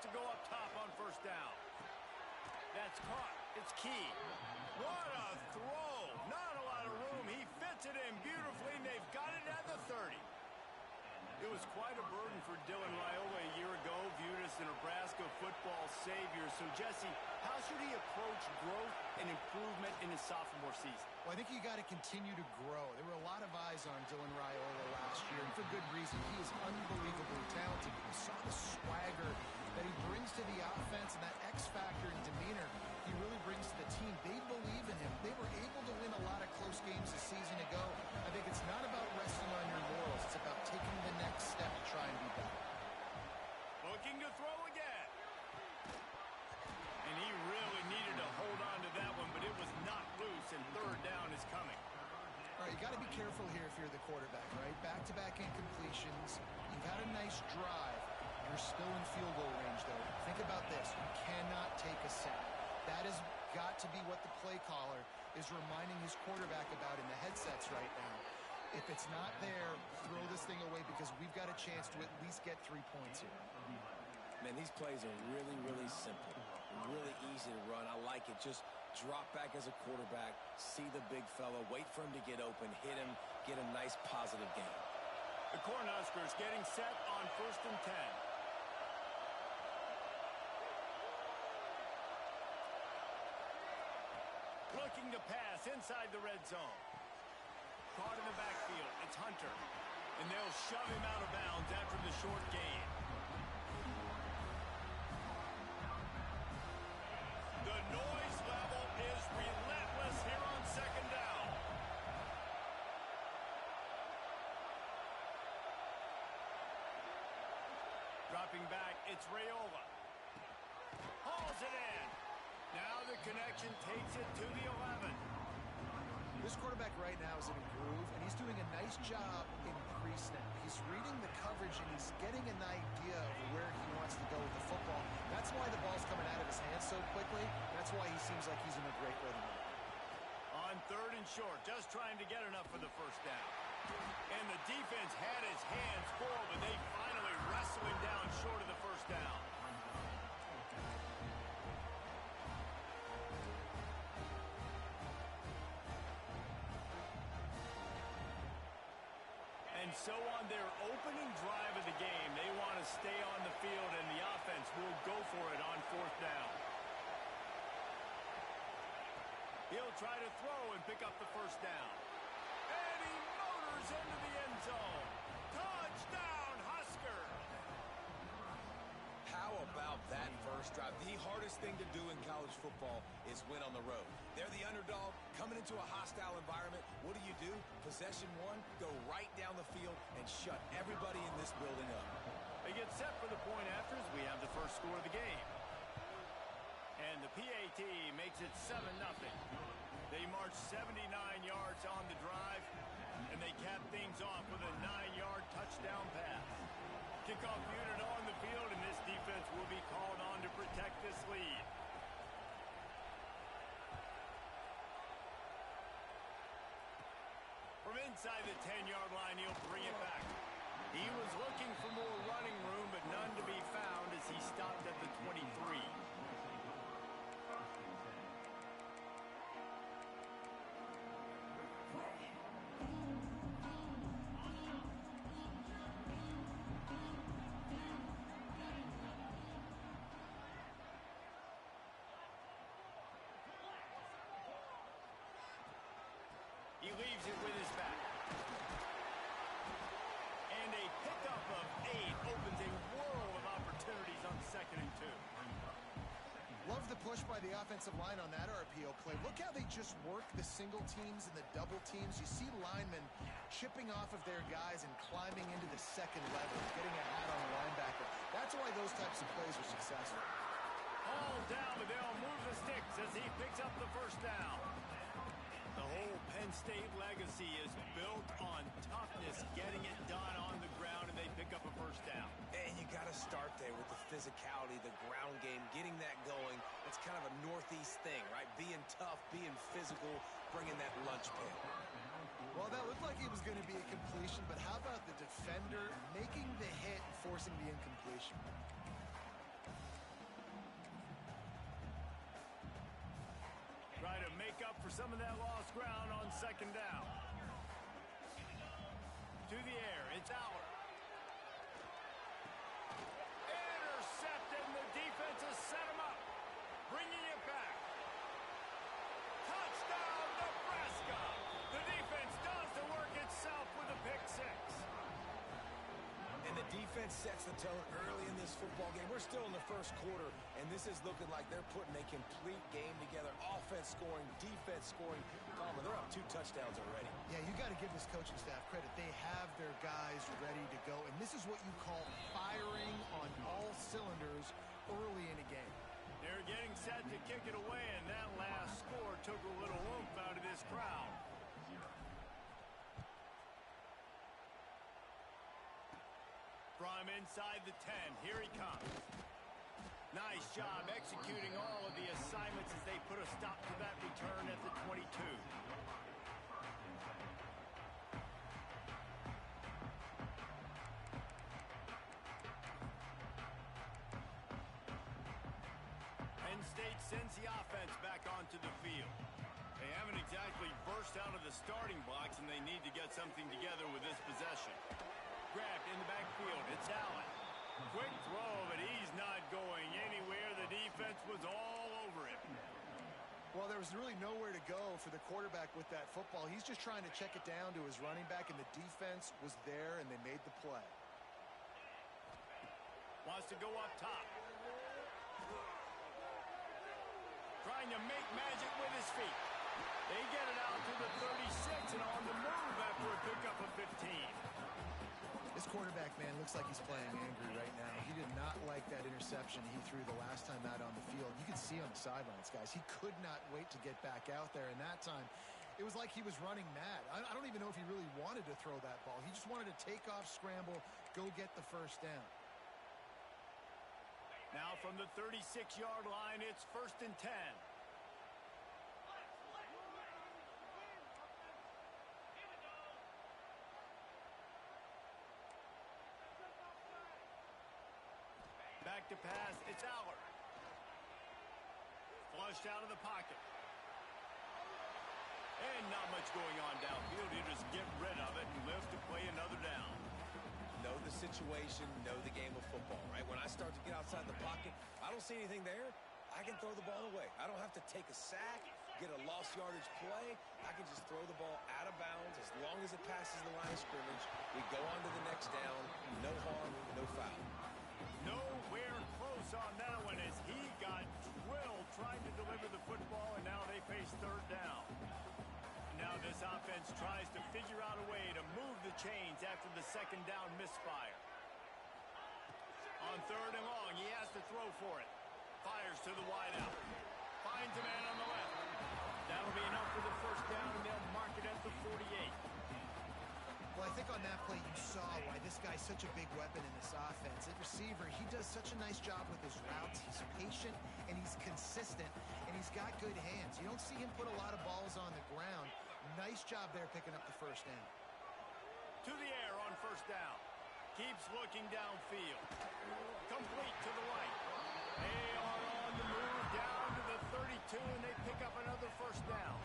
to go up top on first down. That's caught. It's Key. What a throw. Not a lot of room. He fits it in beautifully, and they've got it at the 30. It was quite a burden for Dylan Raiola a year ago, viewed as the Nebraska football savior. So, Jesse, how should he approach growth and improvement in his sophomore season? Well, I think you got to continue to grow. There were a lot of eyes on Dylan Raiola last year, and for good reason. He is unbelievably talented. You saw the swagger that he brings to the offense and that X factor and demeanor he really brings to the team. They believe in him. They were able to win a lot of close games a season ago. I think it's not about resting on your laurels. It's about taking the next step to try and be better. Looking to throw again. And he really needed to hold on to that one, but it was not loose, and third down is coming. All right, you got to be careful here if you're the quarterback, right? Back-to-back incompletions. You've had a nice drive. You're still in field goal range, though. Think about this. You cannot take a sack. That has got to be what the play caller is reminding his quarterback about in the headsets right now. If it's not there, throw this thing away because we've got a chance to at least get 3 points here. Man, these plays are really, really simple. Really easy to run. I like it. Just drop back as a quarterback, see the big fella, wait for him to get open, hit him, get a nice positive gain. The Cornhuskers getting set on 1st and 10. Looking to pass inside the red zone. Caught in the backfield. It's Hunter. And they'll shove him out of bounds after the short gain. The noise level is relentless here on 2nd down. Dropping back, it's Raiola. Hauls it in. Now the connection takes it to the 11. This quarterback right now is in a groove, and he's doing a nice job in pre-snap. He's reading the coverage, and he's getting an idea of where he wants to go with the football. That's why the ball's coming out of his hands so quickly. That's why he seems like he's in a great rhythm. On 3rd and short, just trying to get enough for the first down. And the defense had his hands full, but they finally wrestle him down short of the first down. And so on their opening drive of the game, they want to stay on the field, and the offense will go for it on 4th down. He'll try to throw and pick up the first down. And he motors into the end zone. Touchdown, Huskers! How about that first drive? The hardest thing to do in college football is win on the road. They're the underdog coming into a hostile environment. What do? Possession 1, go right down the field and shut everybody in this building up. They get set for the point after as we have the first score of the game. And the PAT makes it 7-0. They march 79 yards on the drive, and they cap things off with a 9-yard touchdown pass. Kickoff unit on the field, and this defense will be called on to protect this lead. From inside the 10-yard line, he'll bring it back. He was looking for more running room, but none to be found as he stopped at the 23. He leaves it with his back. And a pickup of 8 opens a world of opportunities on 2nd and 2. Love the push by the offensive line on that RPO play. Look how they just work the single teams and the double teams. You see linemen chipping off of their guys and climbing into the second level, getting a hat on the linebacker. That's why those types of plays are successful. All down, but they'll move the sticks as he picks up the first down. The whole Penn State legacy is built on toughness, getting it done on the ground, and they pick up a first down. And you got to start there with the physicality, the ground game, getting that going. It's kind of a Northeast thing, right? Being tough, being physical, bringing that lunch pail. Well, that looked like it was going to be a completion, but how about the defender making the hit and forcing the incompletion? for some of that lost ground on second down. To the air, it's Aller. Intercepted, and the defense has set him up. Bringing it back. Touchdown, Nebraska! The defense does the work itself with a pick six. And the defense sets the tone early in this football game. We're still in the first quarter, and this is looking like they're putting a complete game together. Offense scoring, defense scoring. Palmer, they're up 2 touchdowns already. Yeah, you got to give this coaching staff credit. They have their guys ready to go, and this is what you call firing on all cylinders early in a game. They're getting set to kick it away, and that last score took a little oomph out of this crowd. From inside the 10, here he comes. Nice job executing all of the assignments as they put a stop to that return at the 22. Penn State sends the offense back onto the field. They haven't exactly burst out of the starting blocks, and they need to get something together with this possession. Grabbed in the backfield. It's Allen. Quick throw, but he's not going anywhere. The defense was all over him. Well, there was really nowhere to go for the quarterback with that football. He's just trying to check it down to his running back, and the defense was there, and they made the play. Wants to go up top. Trying to make magic with his feet. They get it out to the 36 and on the move after a pickup of 15. This quarterback, man, looks like he's playing angry right now. He did not like that interception he threw the last time out on the field. You could see on the sidelines, guys. He could not wait to get back out there, and that time it was like he was running mad. I don't even know if he really wanted to throw that ball. He just wanted to take off, scramble, go get the first down. Now from the 36-yard line, it's 1st and 10. Back to pass, it's Aller. Flushed out of the pocket. And not much going on downfield. You just get rid of it and live to play another down. Know the situation, know the game of football, right? When I start to get outside the pocket, I don't see anything there. I can throw the ball away. I don't have to take a sack, get a lost yardage play. I can just throw the ball out of bounds as long as it passes the line of scrimmage. We go on to the next down. No harm, no foul. Nowhere close on that one as he got drilled trying to deliver the football, and now they face 3rd down. Now this offense tries to figure out a way to move the chains after the 2nd down misfire. On 3rd and long, he has to throw for it. Fires to the wideout. Finds a man on the left. That'll be enough for the 1st down, and they'll mark it at the 48. Well, I think on that play you saw why this guy's such a big weapon in this offense. At receiver, he does such a nice job with his routes. He's patient, and he's consistent, and he's got good hands. You don't see him put a lot of balls on the ground. Nice job there picking up the 1st down. To the air on 1st down. Keeps looking downfield. Complete to the right. They are on the move down to the 32, and they pick up another 1st down.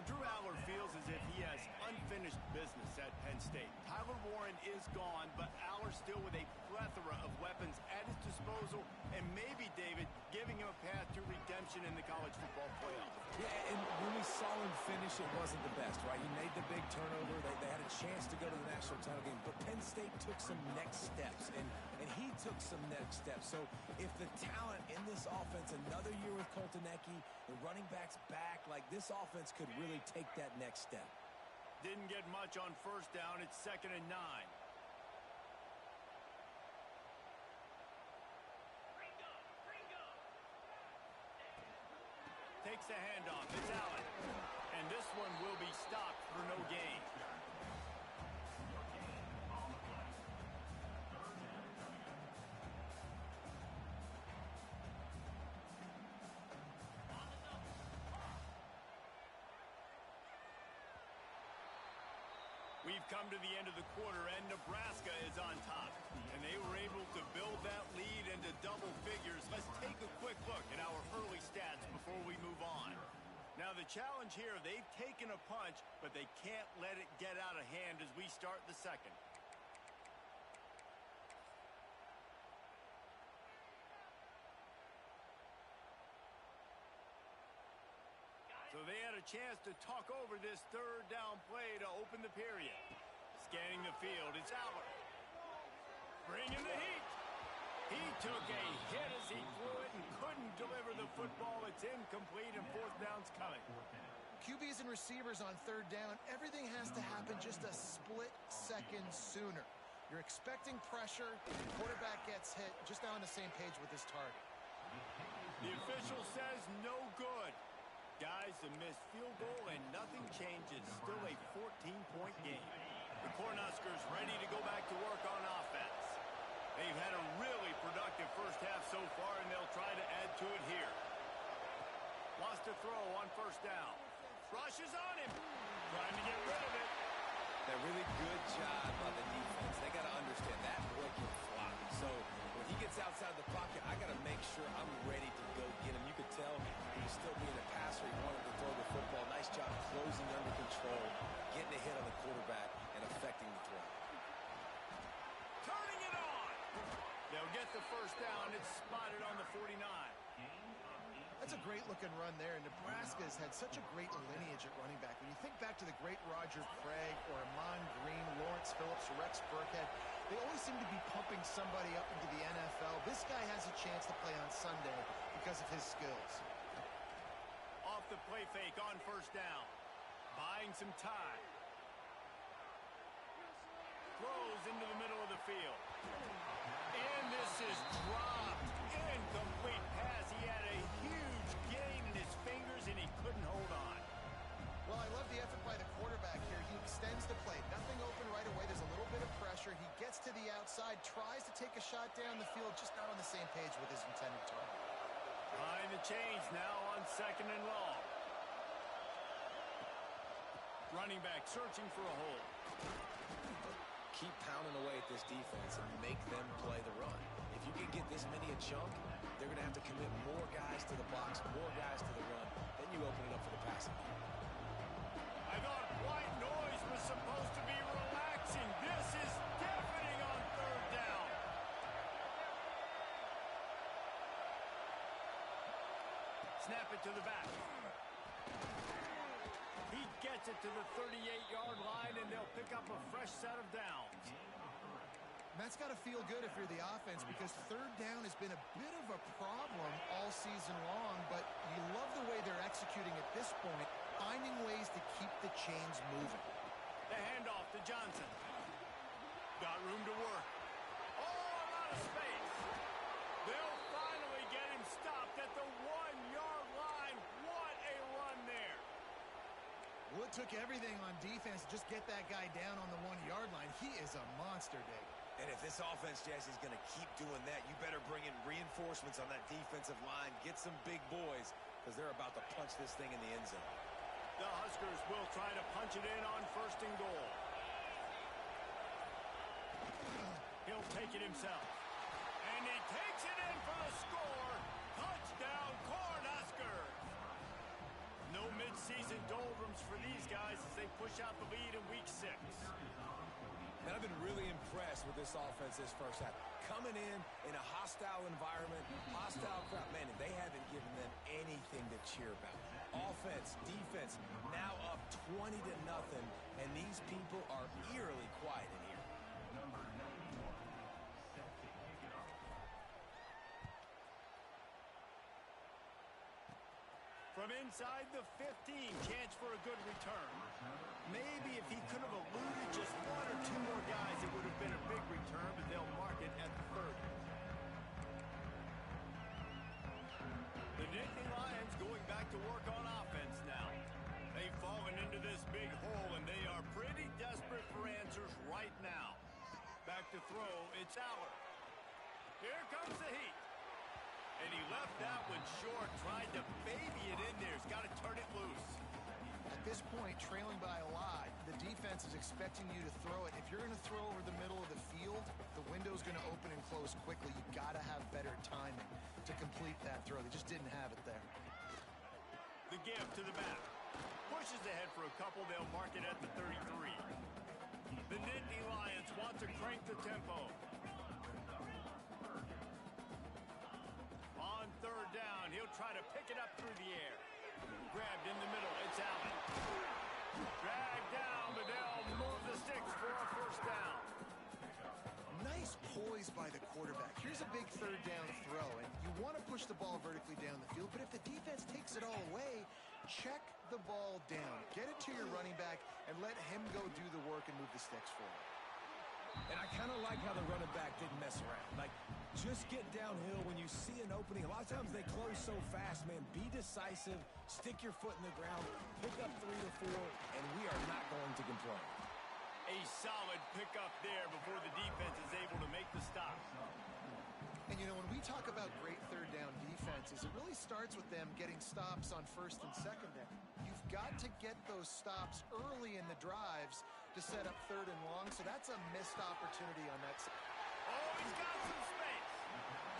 Drew Aller feels as if he has unfinished business at Penn State. Tyler Warren is gone, but Aller still with a plethora of weapons at his disposal, and maybe, David, giving him a path to redemption in the college football playoff. Yeah, and when we saw him finish, it wasn't the best, right? He made the big turnover. They had a chance to go to the national title game, but Penn State took some next steps, and he took some next steps. So if the talent in this offense, another year with Coltonecki, the running backs back, like this offense could really take that next step. Didn't get much on 1st down. It's 2nd and 9. Takes the handoff. It's Allen. And this one will be stopped for no gain. We've come to the end of the quarter, and Nebraska is on top. And they were able to build that lead into double figures. Let's take a quick look at our early stats before we move on. Now, the challenge here, they've taken a punch, but they can't let it get out of hand as we start the second. So they had a chance to talk over this third down play to open the period. Scanning the field, it's Albert. Bringing the heat. He took a hit as he threw it and couldn't deliver the football. It's incomplete and fourth down's coming. QBs and receivers on third down, everything has to happen just a split second sooner. You're expecting pressure, the quarterback gets hit, just now on the same page with his target. The official says no good. Guys, a missed field goal and nothing changes. Still a 14-point game. The Cornhuskers ready to go back to work on offense. They've had a really productive first half so far, and they'll try to add to it here. Lost a throw on first down. Rushes on him. Trying to get rid of it. A really good job by the defense. They got to understand that boy can fly. So when he gets outside the pocket, I got to make sure I'm ready to go get him. You could tell he was still being a passer. He wanted to throw the football. Nice job closing under control, getting a hit on the quarterback, and affecting the throw. Turning it on. They'll get the first down. It's spotted on the 49. That's a great-looking run there. Nebraska has had such a great lineage at running back. When you think back to the great Roger Craig or Amon Green, Lawrence Phillips, or Rex Burkhead, they always seem to be pumping somebody up into the NFL. This guy has a chance to play on Sunday because of his skills. Off the play fake on first down. Buying some time. Throws into the middle of the field. And this is dropped. Incomplete pass. He had a huge gain in his fingers, and he couldn't hold on. Well, I love the effort by the quarterback here. He extends the play. Nothing open right away. There's a little bit of pressure. He gets to the outside, tries to take a shot down the field, just not on the same page with his intended target. Behind the chains now on second and long. Running back searching for a hole. Keep pounding away at this defense and make them play the run. If you can get this many a chunk, they're going to have to commit more guys to the box, more guys to the run. Then you open it up for the passing. I thought white noise was supposed to be relaxing. This is deafening on third down. Snap it to the back. He gets it to the 38-yard line, and they'll pick up a fresh set of downs. That's got to feel good if you're the offense, because third down has been a bit of a problem all season long, but you love the way they're executing at this point, finding ways to keep the chains moving. The handoff to Johnson. Got room to work. Oh, a lot of space. They'll finally get him stopped at the 1-yard line. What a run there. Well, it took everything on defense to just get that guy down on the 1-yard line. He is a monster, Dave. And if this offense, Jesse, is going to keep doing that, you better bring in reinforcements on that defensive line. Get some big boys, because they're about to punch this thing in the end zone. The Huskers will try to punch it in on first and goal. He'll take it himself. And he takes it in for the score. Touchdown, Cornhuskers. No midseason doldrums for these guys as they push out the lead in week 6. And I've been really impressed with this offense this first half. Coming in a hostile environment, hostile crowd. Man, they haven't given them anything to cheer about. Offense, defense, now up 20-0, and these people are eerily quiet in here. From inside the 15, chance for a good return. Maybe if he could have eluded just one or two more guys, it would have been a big return, but they'll mark it at the 30. The Nittany Lions going back to work on offense now. They've fallen into this big hole, and they are pretty desperate for answers right now. Back to throw, it's Aller. Here comes the heat. And he left that one short, tried to baby it in there. He's got to turn it loose. At this point, trailing by a lot, the defense is expecting you to throw it. If you're going to throw over the middle of the field, the window's going to open and close quickly. You've got to have better timing to complete that throw. They just didn't have it there. The give to the back. Pushes ahead for a couple. They'll mark it at the 33. The Nittany Lions want to crank the tempo. On third down, he'll try to pick it up through the air. Grabbed in the middle. It's Allen. Dragged down, but they'll move the sticks for a first down. Nice poise by the quarterback. Here's a big third down throw, and you want to push the ball vertically down the field, but if the defense takes it all away, check the ball down. Get it to your running back and let him go do the work and move the sticks for him. And I kind of like how the running back didn't mess around. Like, just get downhill when you see an opening. A lot of times they close so fast, man. Be decisive, stick your foot in the ground, pick up 3 or 4, and we are not going to complain. A solid pickup there before the defense is able to make the stop. And, you know, when we talk about great third down defenses, it really starts with them getting stops on first and second down. You've got to get those stops early in the drives to set up third and long, so that's a missed opportunity on that side. Oh, he's got some space.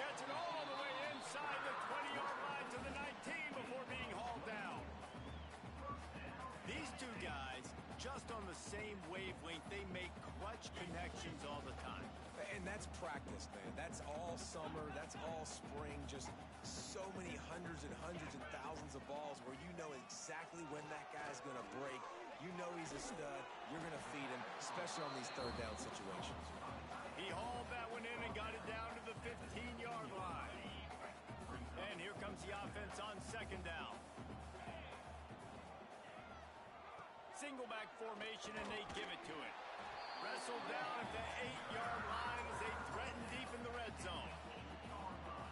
Gets it all the way inside the 20-yard line to the 19 before being hauled down. These two guys, just on the same wavelength, they make clutch connections all the time. And that's practice, man. That's all summer. That's all spring. Just so many hundreds and thousands of balls where you know exactly when that guy's going to break. You know he's a stud. You're going to feed him, especially on these third down situations. He hauled that one in and got it down to the 15-yard line. And here comes the offense on second down. Single back formation, and they give it to it. Wrestled down at the 8-yard line as they threaten deep in the red zone.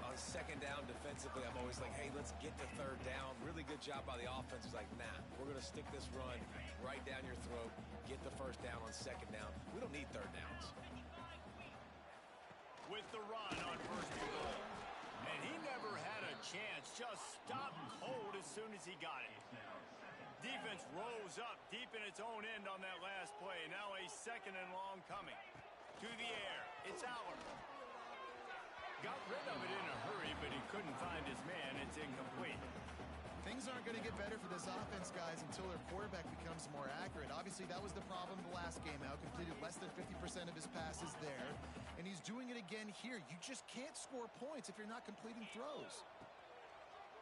On second down defensively, I'm always like, hey, let's get to third down. Really good job by the offense. It's like, nah, we're going to stick this run right down your throat, get the first down on second down. We don't need third downs. With the run on first and goal. And he never had a chance. Just stopped cold as soon as he got it. Defense rose up deep in its own end on that last play. Now a second and long coming. To the air. It's Allen. Got rid of it in a hurry, but he couldn't find his man. It's incomplete. Things aren't going to get better for this offense, guys, until their quarterback becomes more accurate. Obviously, that was the problem the last game out. Completed less than 50% of his passes there. And he's doing it again here. You just can't score points if you're not completing throws.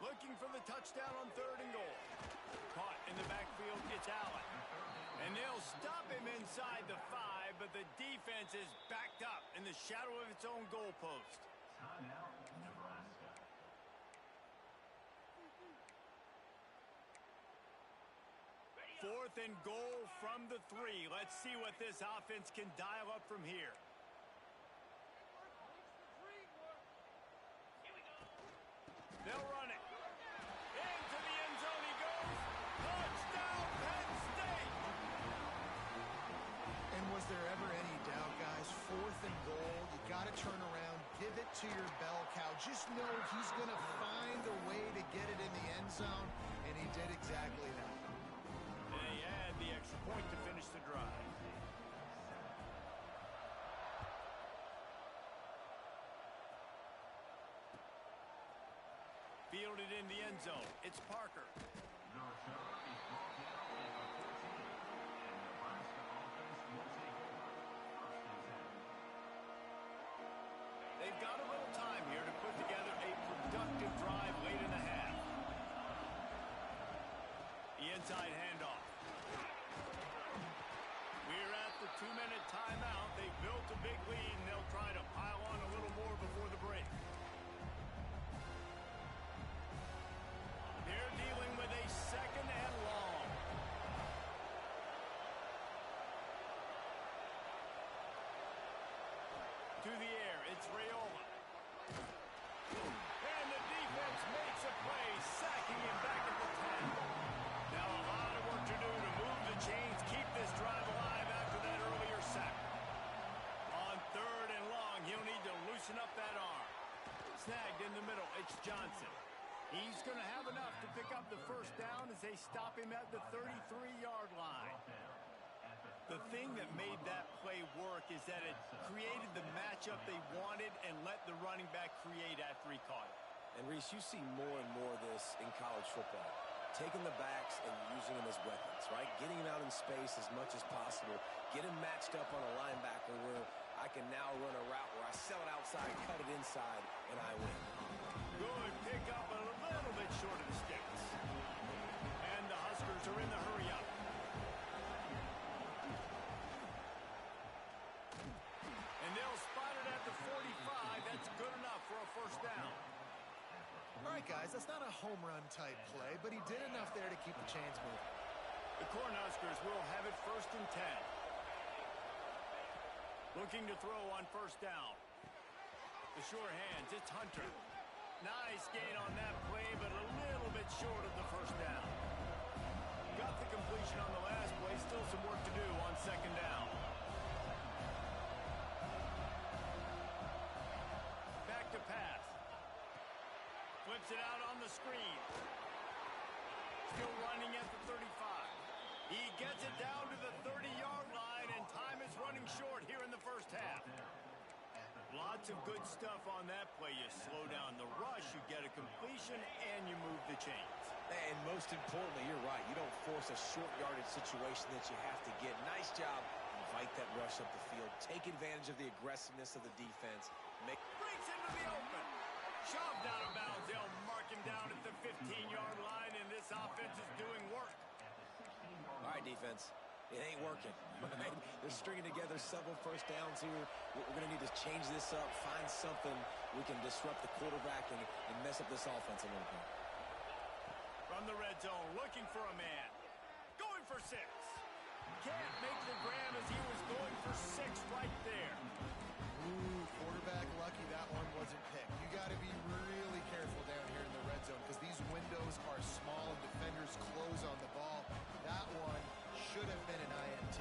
Looking for the touchdown on third and goal. Caught in the backfield, it's Allen. And they'll stop him inside the 5, but the defense is backed up in the shadow of its own goalpost. Fourth and goal from the 3. Let's see what this offense can dial up from here. They'll run it. Into the end zone he goes. Touchdown, Penn State! And was there ever any doubt, guys? Fourth and goal. You got to turn around. Give it to your bell cow. Just know he's going to find a way to get it in the end zone, and he did exactly that. They add the extra point to finish the drive. Fielded in the end zone. It's Parker. They've got a little time here to put together a productive drive late in the half. The inside handoff. We're at the 2-minute timeout. They've built a big lead, and they'll try to pile on a little more before the break. They're dealing with a second and long. To the air, it's Raiola. And the defense makes a play, sacking him back at the 10. Now a lot of work to do to move the chains, keep this drive alive after that earlier sack. On third and long, he'll need to loosen up that arm. Snagged in the middle, it's Johnson. He's going to have enough to pick up the first down as they stop him at the 33-yard line. The thing that made that play work is that it created the matchup they wanted and let the running back create after he caught it. And, Reese, you see more and more of this in college football. taking the backs and using them as weapons, right? Getting them out in space as much as possible. Get them matched up on a linebacker where I can now run a route where I sell it outside, cut it inside, and I win. Good pick up, a little bit short of the sticks. And the Huskers are in the hurry up. And they'll spot it at the 45. That's good enough for a first down. All right, guys, that's not a home run type play, but he did enough there to keep the chains moving. The Cornhuskers will have it first and 10. Looking to throw on first down. The sure hands, it's Hunter. Nice gain on that play, but a little bit short of the first down. Got the completion on the last play, still some work to do on second down. Back to pass. Flips it out on the screen. Still running at the 35. He gets it down to the 30-yard line, and time is running short here in the first half. Lots of good stuff on that play. You slow down the rush, you get a completion, and you move the chains. And most importantly, you're right. You don't force a short yardage situation that you have to get. Nice job. Invite that rush up the field. Take advantage of the aggressiveness of the defense. Breaks into the open. Shoved out of bounds. They'll mark him down at the 15-yard line, and this offense is doing work. All right, defense. It ain't working. Right? They're stringing together several first downs here. We're going to need to change this up, find something we can disrupt the quarterback and mess up this offense a little bit. From the red zone, looking for a man. Going for 6. Can't make the grab as he was going for 6 right there. Ooh, quarterback lucky that one wasn't picked. You got to be really careful down here in the red zone because these windows are small and defenders close on the ball. That one should have been an INT.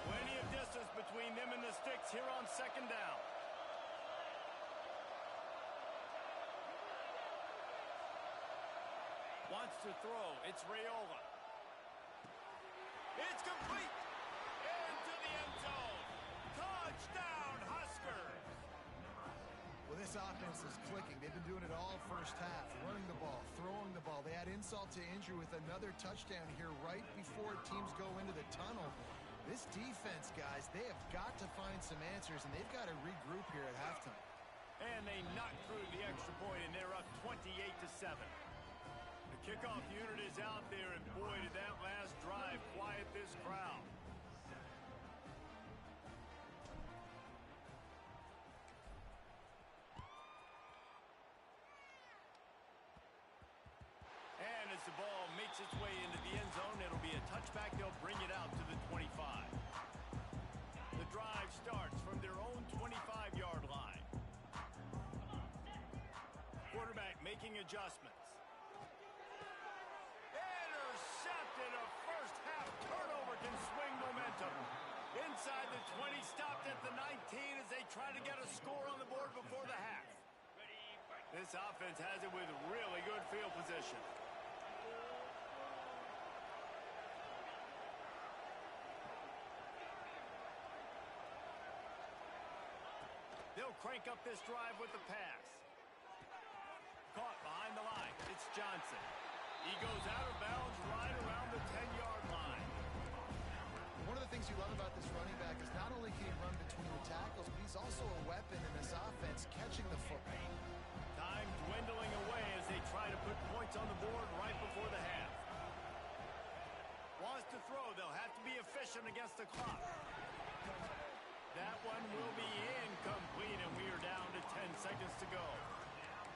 Plenty of distance between them and the sticks here on second down. Wants to throw. It's Raiola. It's complete. Into the end zone. Touchdown, Huskers. Well, this offense is clicking. They've been doing it all first half. Running the ball, throwing the ball. They add insult to injury with another touchdown here right before teams go into the tunnel. This defense, guys, they have got to find some answers, and they've got to regroup here at halftime. And they knock through the extra point, and they're up 28-7. The kickoff unit is out there, and boy, did that last drive quiet this crowd. And as the ball makes its way into the end zone, it'll be a touchback. They'll bring it out to the 25. The drive starts from their own 25-yard line. Quarterback making adjustments. Intercepted. A first-half turnover can swing momentum. Inside the 20, stopped at the 19 as they try to get a score on the board before the half. This offense has it with really good field position. They'll crank up this drive with the pass. Caught behind the line. It's Johnson. He goes out of bounds right around the 10-yard line. One of the things you love about this running back is not only can he run between the tackles, but he's also a weapon in this offense catching the football. Time dwindling away as they try to put points on the board right before the half. Wants to throw. They'll have to be efficient against the clock. That one will be incomplete, and we are down to 10 seconds to go.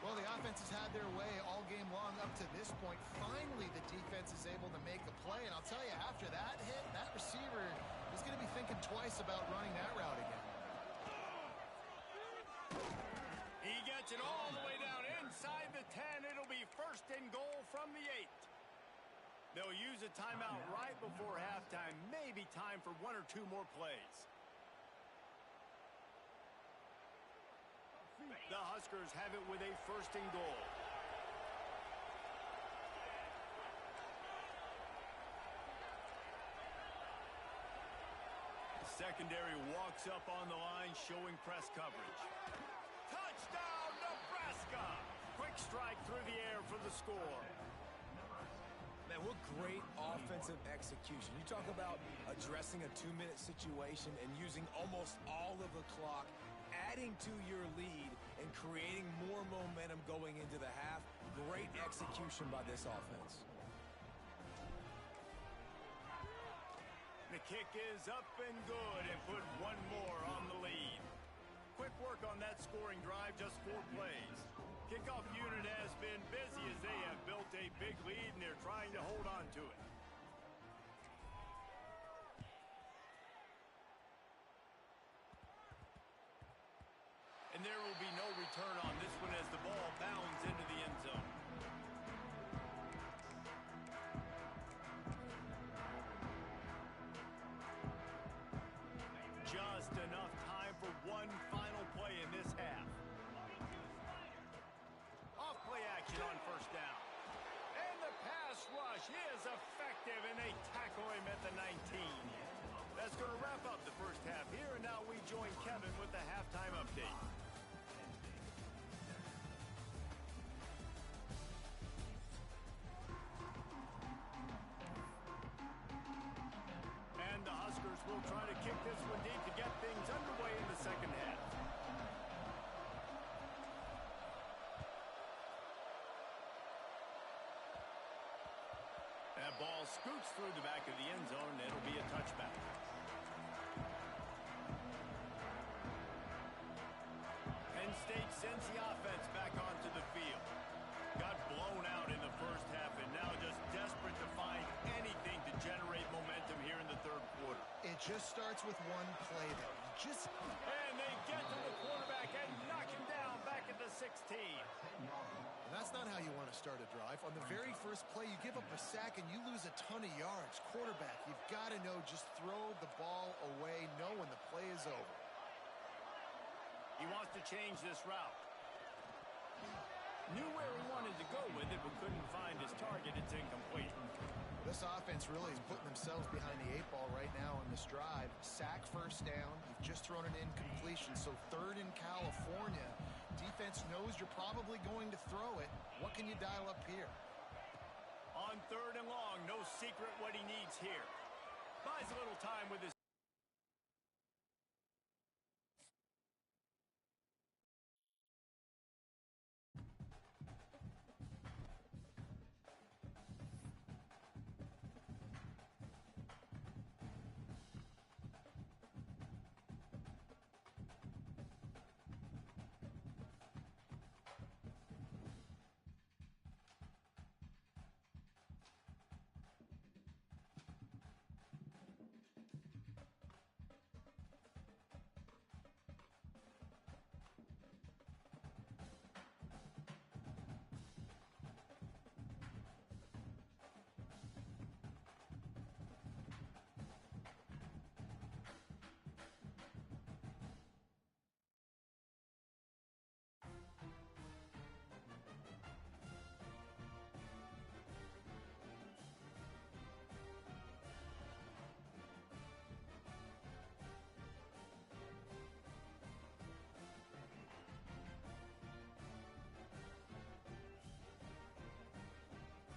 Well, the offense has had their way all game long up to this point. Finally, the defense is able to make a play, and I'll tell you, after that hit, that receiver is going to be thinking twice about running that route again. He gets it all the way down inside the 10. It'll be first and goal from the 8. They'll use a timeout right before halftime. Maybe time for 1 or 2 more plays. The Huskers have it with a first and goal. secondary walks up on the line, showing press coverage. Touchdown, Nebraska! Quick strike through the air for the score. Man, what great offensive execution. You talk about addressing a 2-minute situation and using almost all of the clock, adding to your lead and creating more momentum going into the half. Great execution by this offense. The kick is up and good and put one more on the lead. Quick work on that scoring drive, just 4 plays. Kickoff unit has been busy as they have built a big lead and they're trying to hold on to it. And there will be no return on this one as the ball bounds into the end zone. Just enough time for one final play in this half. Off play action on first down. And the pass rush is effective, and they tackle him at the 19. That's going to wrap up the first half here, and now we join Kevin with the halftime update. And the Huskers will try to kick this one deep to get things underway in the second half. That ball scoots through the back of the end zone, and it'll be a touchback. Penn State sends the offense back onto the field. Got blown out in the first half, and now just desperate to find anything to generate momentum here in the third quarter. It just starts with one play, though. And they get to the quarterback and knock him down back at the 16. That's not how you want to start a drive. On the very first play, you give up a sack and you lose a ton of yards. Quarterback, you've got to know, just throw the ball away, know when the play is over. He wants to change this route. Knew where he wanted to go with it, but couldn't find his target. It's incomplete. This offense really is putting themselves behind the 8 ball right now on this drive. Sack first down. You've just thrown an incompletion, so third in California. Defense knows you're probably going to throw it. What can you dial up here? On third and long, no secret what he needs here. Buys a little time with his